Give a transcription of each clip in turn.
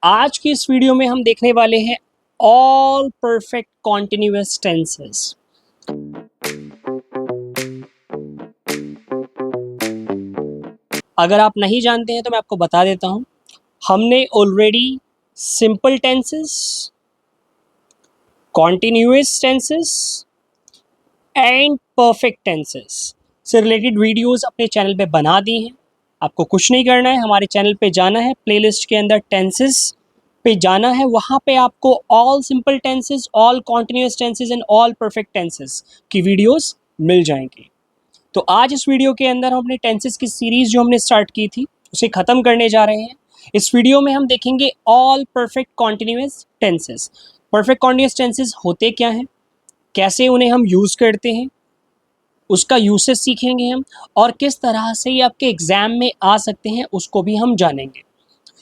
आज की इस वीडियो में हम देखने वाले हैं ऑल परफेक्ट कॉन्टिन्यूअस टेंसेस। अगर आप नहीं जानते हैं तो मैं आपको बता देता हूं। हमने already simple tenses, continuous tenses and perfect tenses से रिलेटेड वीडियोस अपने चैनल पे बना दी हैं। आपको कुछ नहीं करना है, हमारे चैनल पे जाना है, प्लेलिस्ट के अंदर टेंसेस पे जाना है, वहाँ पे आपको all simple tenses, all continuous tenses and all perfect tenses की वीडियोस मिल जाएंगी। तो आज इस वीडियो के अंदर हम अपने टेंसेस की सीरीज जो हमने स्टार्ट की थी उसे ख़त्म करने जा रहे हैं। इस वीडियो में हम देखेंगे all perfect continuous tenses. Perfect continuous tenses होते क्या हैं, कैसे उन्हें हम यूज़ करते हैं, उसका यूसेज सीखेंगे हम, और किस तरह से ये आपके एग्जाम में आ सकते हैं उसको भी हम जानेंगे।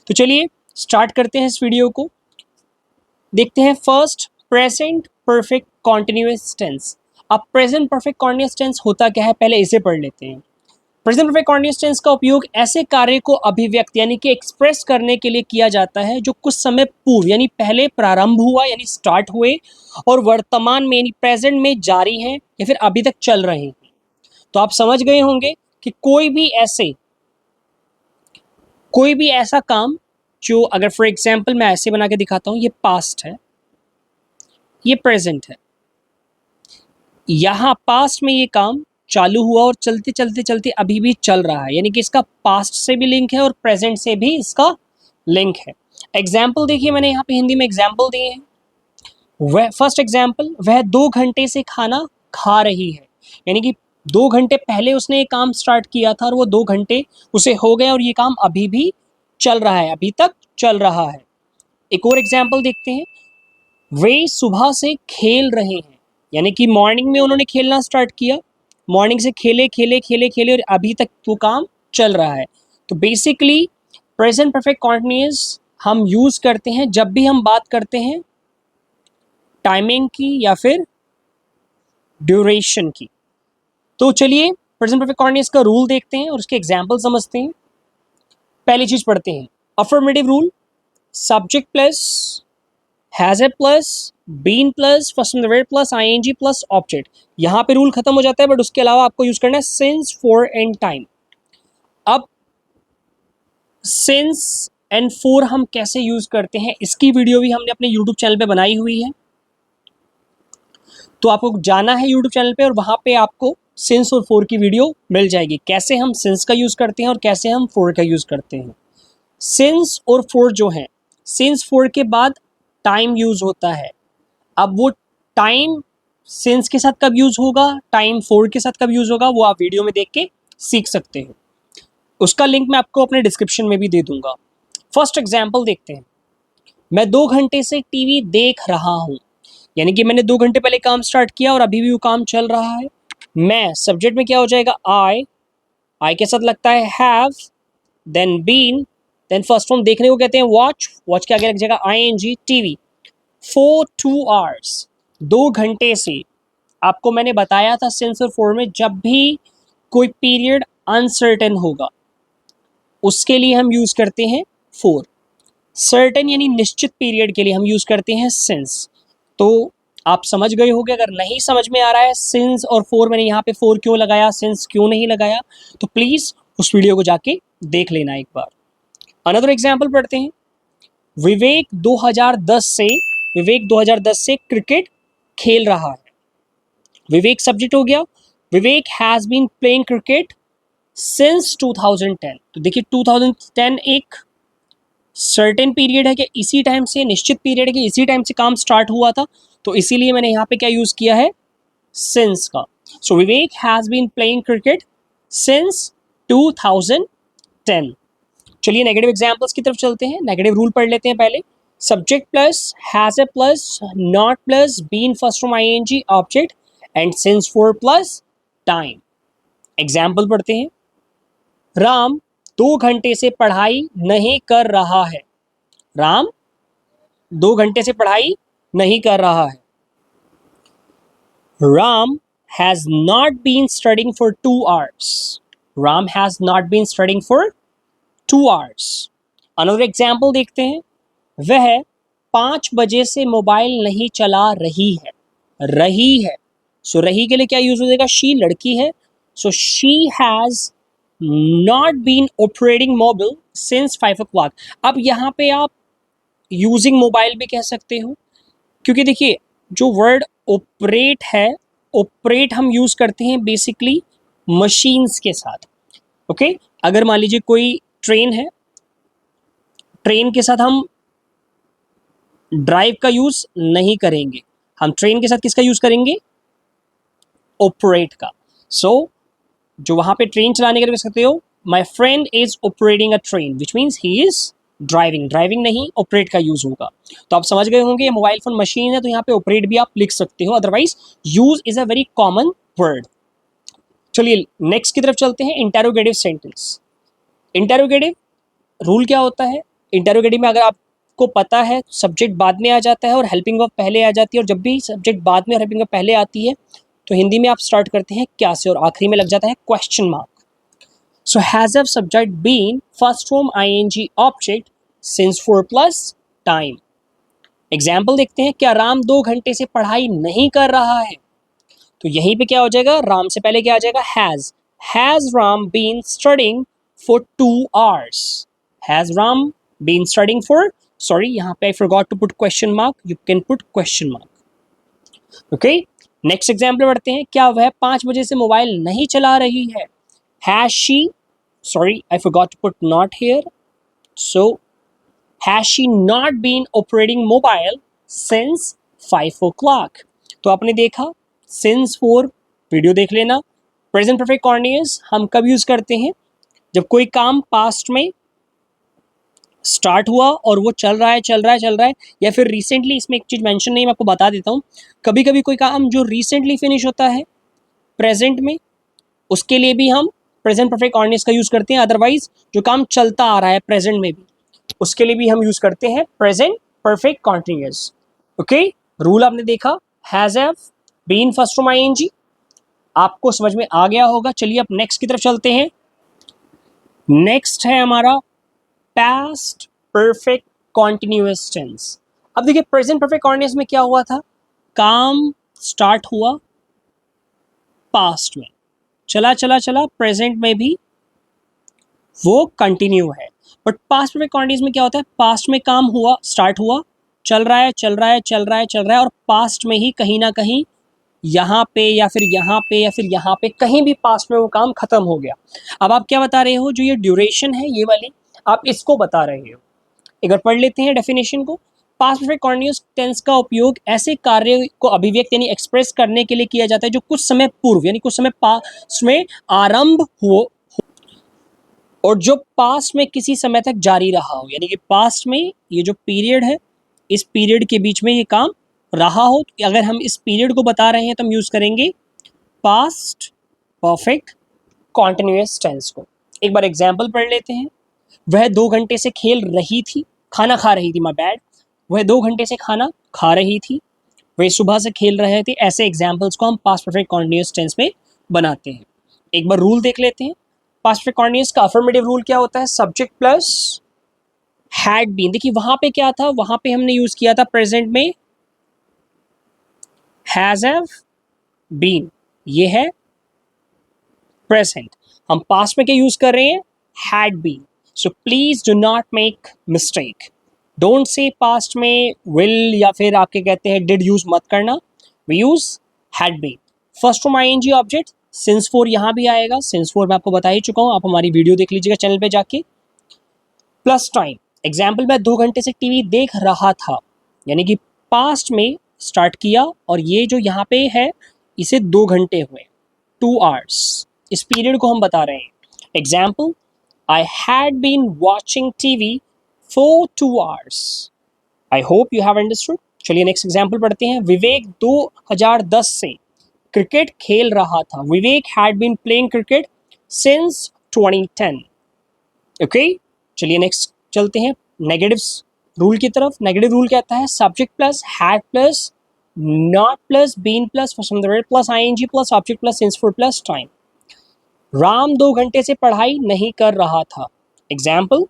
तो चलिए स्टार्ट करते हैं इस वीडियो को। देखते हैं first, present perfect continuous tense. अब प्रेजेंट परफेक्ट कॉन्टिन्यूअस टेंस होता क्या है, पहले इसे पढ़ लेते हैं। प्रेजेंट परफेक्ट कॉन्टिन्यूअस टेंस का उपयोग ऐसे कार्य को अभिव्यक्त यानी कि एक्सप्रेस करने के लिए किया जाता है जो कुछ समय पूर्व यानी पहले प्रारंभ हुआ यानी स्टार्ट हुए और वर्तमान में यानी प्रेजेंट में जारी हैं या फिर अभी तक चल रहे हैं। तो आप समझ गए होंगे कि कोई भी ऐसा काम जो, अगर फॉर एग्जांपल मैं ऐसे बना के दिखाता हूँ, ये पास्ट है, ये प्रेजेंट है, यहाँ पास्ट में ये काम चालू हुआ और चलते चलते चलते अभी भी चल रहा है, यानी कि इसका पास्ट से भी लिंक है और प्रेजेंट से भी इसका लिंक है। एग्जाम्पल देखिए, मैंने यहाँ पे हिंदी में एग्जाम्पल दिए हैं। वह फर्स्ट एग्जाम्पल, वह 2 घंटे से खाना खा रही है, यानी कि 2 घंटे पहले उसने ये काम स्टार्ट किया था और वो 2 घंटे उसे हो गए और ये काम अभी भी चल रहा है, अभी तक चल रहा है। एक और एग्जाम्पल देखते हैं, वे सुबह से खेल रहे हैं, यानी कि मॉर्निंग में उन्होंने खेलना स्टार्ट किया, मॉर्निंग से खेले खेले खेले खेले और अभी तक वो काम चल रहा है। तो बेसिकली प्रेजेंट परफेक्ट कॉन्टिन्यूअस हम यूज करते हैं जब भी हम बात करते हैं टाइमिंग की या फिर ड्यूरेशन की। तो चलिए प्रेजेंट परफेक्ट कॉन्टिन्यूअस का रूल देखते हैं और उसके एग्जाम्पल समझते हैं। पहली चीज पढ़ते हैं, affirmative rule, subject plus has a plus been plus first of the verb plus ING plus object. यहाँ पे रूल खत्म हो जाता है, बट उसके अलावा आपको यूज करना है सिंस, फॉर एंड टाइम। अब सिंस एंड फॉर हम कैसे यूज करते हैं इसकी वीडियो भी हमने अपने यूट्यूब चैनल पे बनाई हुई है, तो आपको जाना है यूट्यूब चैनल पे और वहां पे आपको सिंस और फॉर की वीडियो मिल जाएगी, कैसे हम सिंस का यूज करते हैं और कैसे हम फॉर का यूज करते हैं। सिंस और फॉर जो है, सिंस फॉर के बाद टाइम यूज होता है। अब वो टाइम सिंस के साथ कब यूज होगा, टाइम फॉर के साथ कब यूज होगा, वो आप वीडियो में देख के सीख सकते हो। उसका लिंक मैं आपको अपने डिस्क्रिप्शन में भी दे दूंगा। फर्स्ट एग्जाम्पल देखते हैं, मैं 2 घंटे से टीवी देख रहा हूं, यानी कि मैंने 2 घंटे पहले काम स्टार्ट किया और अभी भी वो काम चल रहा है। मैं सब्जेक्ट में क्या हो जाएगा, आई के साथ लगता है have, then been, then first form देखने को कहते हैं वॉच, वॉच के आगे लग जाएगा आईएनजी, टीवी। फॉर 2 hours 2 घंटे से, आपको मैंने बताया था सिंस और फॉर में जब भी कोई पीरियड अनसर्टेन होगा उसके लिए हम यूज करते हैं फॉर। सर्टेन यानी निश्चित पीरियड के लिए हम यूज करते हैं सिंस। तो आप समझ गए होंगे, अगर नहीं समझ में आ रहा है सिंस और फॉर, मैंने यहाँ पे फॉर क्यों लगाया, सिंस क्यों नहीं लगाया, तो प्लीज उस वीडियो को जाके देख लेना एक बार। अनदर एग्जाम्पल पढ़ते हैं, विवेक 2010 से क्रिकेट खेल रहा है। विवेक सब्जेक्ट हो गया, Vivek has been playing cricket since 2010। तो देखिए 2010 एक सर्टेन पीरियड है कि इसी टाइम से, निश्चित पीरियड है कि इसी टाइम से काम स्टार्ट हुआ था, तो इसीलिए मैंने यहाँ पे क्या यूज किया है, सिंस का। So Vivek has been playing cricket since 2010। चलिए नेगेटिव एग्जाम्पल्स की तरफ चलते हैं। नेगेटिव रूल पढ़ लेते हैं पहले, subject plus has a plus not plus been first from ING object and since for plus time. Example पढ़ते हैं, राम 2 घंटे से पढ़ाई नहीं कर रहा है। राम 2 घंटे से पढ़ाई नहीं कर रहा है। Ram has not been studying for 2 hours। Ram has not been studying for 2 hours। Another example देखते हैं, वह 5 बजे से मोबाइल नहीं चला रही है। रही है, सो रही के लिए क्या यूज हो जाएगा? शी, लड़की है, so she has not been operating mobile since 5 o'clock। अब यहाँ पे आप यूजिंग मोबाइल भी कह सकते हो, क्योंकि देखिए जो वर्ड ऑपरेट है, ऑपरेट हम यूज करते हैं बेसिकली मशीन्स के साथ। ओके, अगर मान लीजिए कोई ट्रेन है, ट्रेन के साथ हम ड्राइव का यूज नहीं करेंगे, हम ट्रेन के साथ किसका यूज करेंगे? ऑपरेट का। सो जो वहां पे ट्रेन चलाने के लिए कह सकते हो, my friend is operating a train, which means he is driving. Driving नहीं, ऑपरेट का यूज होगा। तो आप समझ गए होंगे ये मोबाइल फोन मशीन है, तो यहाँ पे ऑपरेट भी आप लिख सकते हो, otherwise use is a very common word. चलिए नेक्स्ट की तरफ चलते हैं, इंटेरोगेटिव सेंटेंस। इंटेरोगेटिव रूल क्या होता है? इंटेरोगेटिव में अगर आपको पता है सब्जेक्ट बाद में आ जाता है और हेल्पिंग वर्ब पहले आ जाती है, और जब भी सब्जेक्ट बाद में और हेल्पिंग वर्ब पहले आती है तो हिंदी में आप स्टार्ट करते हैं क्या से, और आखिरी में लग जाता है question mark. So has a subject been first form ING object since 4+ time. Example देखते हैं, क्या राम 2 घंटे से पढ़ाई नहीं कर रहा है? तो यहीं पे क्या हो जाएगा? राम से पहले क्या आ जाएगा? Has. Has Ram been studying for 2 hours? Has Ram been studying for, sorry यहाँ पे I forgot to put question mark, you can put question mark. Okay, next example बढ़ते हैं, क्या वह 5 बजे से मोबाइल नहीं चला रही है? Has she, sorry I forgot to put not here, so has she not been operating mobile since 5 o'clock? तो आपने देखा सिंस 4, वीडियो देख लेना। प्रेजेंट परफेक्ट कॉन्टिन्यूअस हम कब यूज करते हैं? जब कोई काम पास्ट में स्टार्ट हुआ और वो चल रहा है चल रहा है चल रहा है, या फिर रिसेंटली, इसमें एक चीज मेंशन नहीं, मैं आपको बता देता हूँ, कभी कभी कोई काम जो रिसेंटली फिनिश होता है प्रेजेंट में, उसके लिए भी हम प्रेजेंट परफेक्ट कॉन्टिन्यूअस का यूज करते हैं। अदरवाइज जो काम चलता आ रहा है प्रेजेंट में भी, उसके लिए भी हम यूज करते हैं present perfect continuous. Okay, rule आपने देखा, has have been first from ING, आपको समझ में आ गया होगा। चलिए अब नेक्स्ट की तरफ चलते हैं। नेक्स्ट है हमारा पास्ट परफेक्ट कॉन्टिन्यूअस टेंस। अब देखिए प्रेजेंट परफेक्ट कॉन्टिन्यूअस में क्या हुआ था? काम स्टार्ट हुआ पास्ट में, चला चला चला प्रेजेंट में भी वो कंटिन्यू है। बट पास्ट परफेक्ट कॉन्टिन्यूअस में क्या होता है? पास्ट में काम हुआ, स्टार्ट हुआ, चल रहा है चल रहा है चल रहा है चल रहा है, और पास्ट में ही कहीं ना कहीं यहाँ पे या फिर यहाँ पे या फिर यहाँ पे कहीं भी पास्ट में वो काम खत्म हो गया। अब आप क्या बता रहे हो? जो ये ड्यूरेशन है ये वाली, आप इसको बता रहे हो। एक बार पढ़ लेते हैं डेफिनेशन को। पास्ट परफेक्ट कॉन्टिन्यूअस टेंस का उपयोग ऐसे कार्य को अभिव्यक्त यानी एक्सप्रेस करने के लिए किया जाता है जो कुछ समय पूर्व यानी कुछ समय पास्ट में आरंभ हो और जो पास्ट में किसी समय तक जारी रहा हो, यानी कि पास्ट में ये जो पीरियड है, इस पीरियड के बीच में ये काम रहा हो। तो अगर हम इस पीरियड को बता रहे हैं तो हम यूज करेंगे पास्ट परफेक्ट कॉन्टिन्यूअस टेंस को। एक बार एग्जाम्पल पढ़ लेते हैं। वह 2 घंटे से खेल रही थी, खाना खा रही थी, माय बैड। वह 2 घंटे से खाना खा रही थी, वह सुबह से खेल रहे थे। ऐसे एग्जाम्पल्स को हम पास्ट परफेक्ट कॉन्टिन्यूअस टेंस में बनाते हैं। एक बार रूल देख लेते हैं। पास्ट परफेक्ट कॉन्टिन्यूअस का अफर्मेटिव रूल क्या होता है? Subject plus had been. देखिए वहां पे क्या था? वहां पे हमने यूज किया था प्रेजेंट में हैज हैव बीन, ये है प्रेजेंट। हम पास्ट में क्या यूज कर रहे हैं? Had been. So please do not make mistake, don't say past में विल या फिर आपके कहते हैं डिड यूज मत करना, we use had been. First from ING object, since 4 यहां भी आएगा। सिंस 4 मैं आपको बता ही चुका हूं, आप हमारी वीडियो देख लीजिएगा चैनल पे जाके। प्लस टाइम, एग्जाम्पल मैं 2 घंटे से टीवी देख रहा था, यानी कि पास्ट में स्टार्ट किया और ये जो यहाँ पे है इसे 2 घंटे हुए, 2 hours, इस पीरियड को हम बता रहे हैं। Example, I had been watching TV for 2 hours। I hope you have understood. चलिए नेक्स्ट एग्जाम्पल पढ़ते हैं। विवेक 2010 से क्रिकेट खेल रहा था। Vivek had been playing cricket since 2010। Okay, चलिए नेक्स्ट चलते हैं नेगेटिव रूल की तरफ। नेगेटिव रूल कहता है subject plus had plus not plus been plus plus ING plus object plus since 4 plus time. Ram 2 घंटे से पढ़ाई नहीं कर रहा था। Example,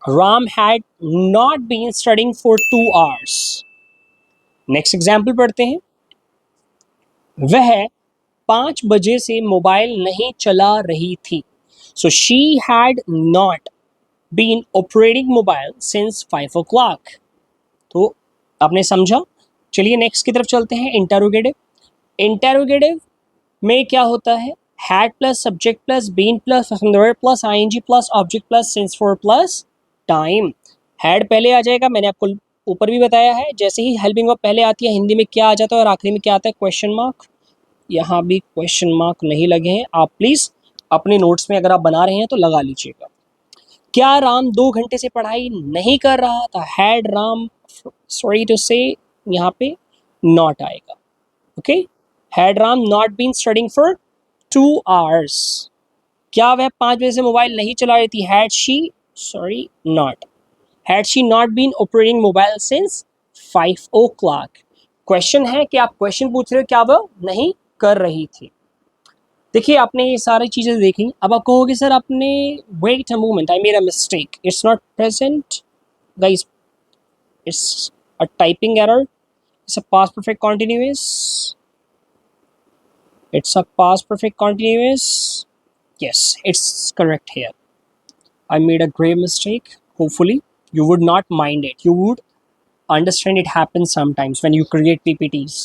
Ram had not been studying for 2 hours। Next example पढ़ते हैं। वह 5 बजे से मोबाइल नहीं चला रही थी। So she had not been operating mobile since 5 o'clock। तो आपने समझा। चलिए नेक्स्ट की तरफ चलते हैं। इंटरोगेटिव। इंटरोगेटिव में क्या होता है? Had plus subject plus been plus verb plus ING plus object plus since for plus time. Had पहले आ जाएगा, मैंने आपको ऊपर भी बताया है। जैसे ही हेल्पिंग वर्ब पहले आती है हिंदी में क्या आ जाता है और आखिरी में क्या आता है? Question mark. यहाँ भी क्वेश्चन मार्क नहीं लगे हैं, आप प्लीज अपने नोट्स में अगर आप बना रहे हैं तो लगा लीजिएगा। क्या राम 2 घंटे से पढ़ाई नहीं कर रहा था? हैड राम, सॉरी टू से, यहाँ पे नॉट आएगा। Okay, had Ram not been studying for 2 hours। क्या वह 5 बजे से मोबाइल नहीं चला रही थी? Had she, sorry not, had she not been operating mobile since 5 o'clock। Question है कि आप क्वेश्चन पूछ रहे हो, क्या वह नहीं कर रही थी। देखिए आपने ये सारी चीज़ें देखी, अब आप कहोगे सर आपने, wait a moment, I made a mistake, it's not present guys, it's a typing error, it's a past perfect continuous, it's a past perfect continuous, yes, it's correct here. I made a grave mistake. Hopefully you would not mind it, you would understand it happens sometimes when you create PPTs.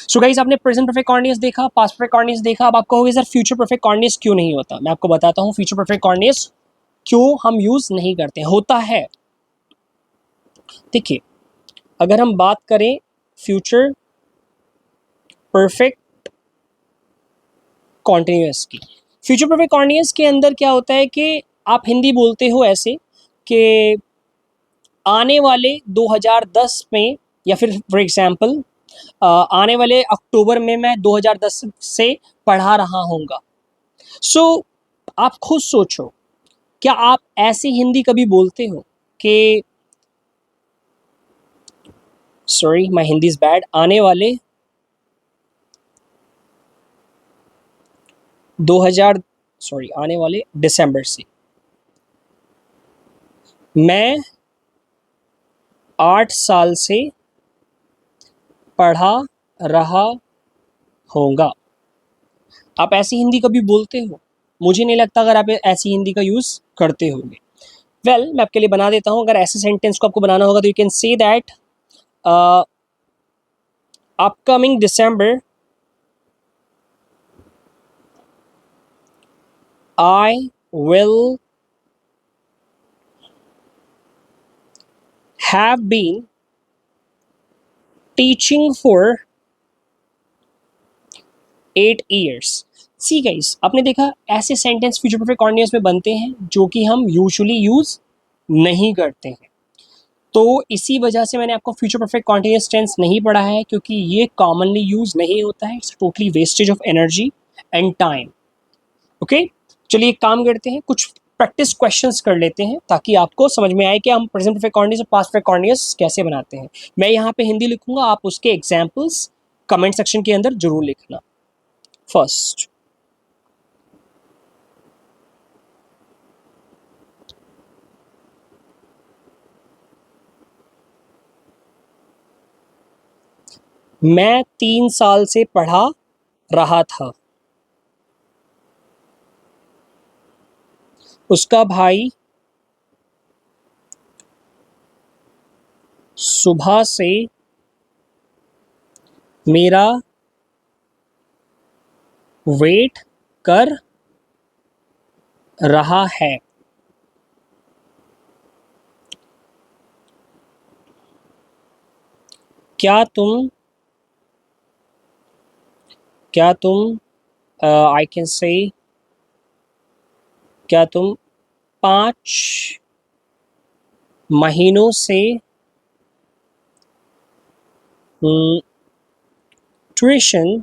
So guys, आपने present perfect continuous देखा, past perfect continuous देखा। अब आप कहोगे sir future perfect continuous क्यों नहीं होता? मैं आपको बताता हूँ फ्यूचर परफेक्ट कॉन्टिन्यूअस क्यों हम यूज नहीं करते। होता है, देखिए अगर हम बात करें फ्यूचर परफेक्ट कॉन्टिन्यूअस की, फ्यूचर परफेक्ट कॉन्टिन्यूअस के अंदर क्या होता है कि आप हिंदी बोलते हो ऐसे कि आने वाले 2010 में, या फिर फॉर एग्जांपल आने वाले अक्टूबर में मैं 2010 से पढ़ा रहा हूँगा। सो आप खुद सोचो, क्या आप ऐसी हिंदी कभी बोलते हो कि, sorry my Hindi is bad, आने वाले आने वाले दिसंबर से मैं 8 साल से पढ़ा रहा होगा। आप ऐसी हिंदी कभी बोलते हो? मुझे नहीं लगता अगर आप ऐसी हिंदी का यूज़ करते होंगे। वेल, मैं आपके लिए बना देता हूँ। अगर ऐसे सेंटेंस को आपको बनाना होगा तो you can say that upcoming December I will have been teaching for 8 years। See guys, आपने देखा ऐसे सेंटेंस फ्यूचर परफेक्ट कॉन्टिन्यूअस में बनते हैं जो कि हम यूजुअली यूज नहीं करते हैं। तो इसी वजह से मैंने आपको फ्यूचर परफेक्ट कॉन्टिन्यूअस टेंस नहीं पढ़ा है, क्योंकि ये कॉमनली यूज नहीं होता है। It's totally wastage of energy and time. Okay, चलिए एक काम करते हैं, कुछ प्रैक्टिस क्वेश्चंस कर लेते हैं ताकि आपको समझ में आए कि हम प्रेजेंट परफेक्ट कॉन्टिन्यूअस और पास्ट परफेक्ट कॉन्टिन्यूअस कैसे बनाते हैं। मैं यहाँ पे हिंदी लिखूंगा, आप उसके एग्जाम्पल्स कमेंट सेक्शन के अंदर जरूर लिखना। फर्स्ट, मैं 3 साल से पढ़ा रहा था। उसका भाई सुबह से मेरा वेट कर रहा है। क्या तुम आई कैन से, क्या तुम 5 महीनों से ट्यूशन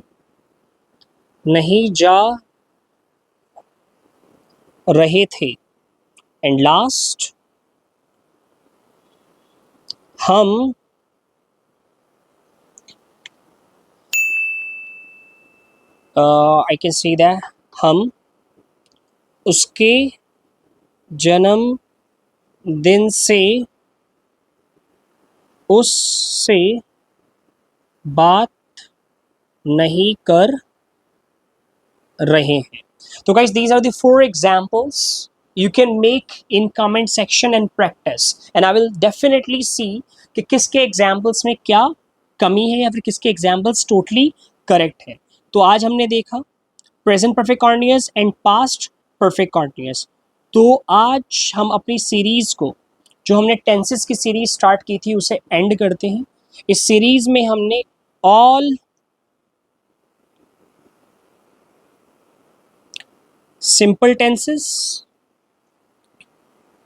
नहीं जा रहे थे? एंड लास्ट, हम आई कैन सी दैट हम उसके जन्म दिन से उससे बात नहीं कर रहे हैं. तो guys, these are the 4 examples you can make in comment section and practice, and I will definitely see कि किसके examples में क्या कमी है या फिर किसके examples totally correct है. तो आज हमने देखा present perfect continuous and past perfect continuous. तो आज हम अपनी सीरीज को, जो हमने टेंसेस की सीरीज स्टार्ट की थी, उसे एंड करते हैं. इस सीरीज में हमने all simple tenses,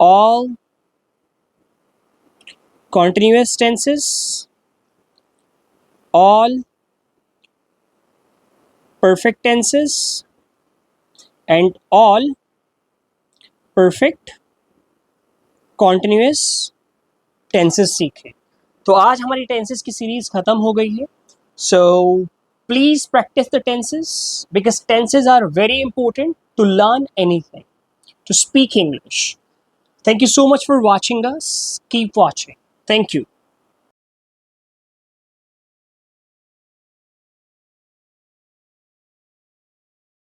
all continuous tenses, all perfect tenses and all perfect continuous tenses सीखे. तो आज हमारी टेंसेस की सीरीज खत्म हो गई है. So please practise the tenses because tenses are very important to learn anything, to speak English. Thank you so much for watching us. Keep watching. Thank you.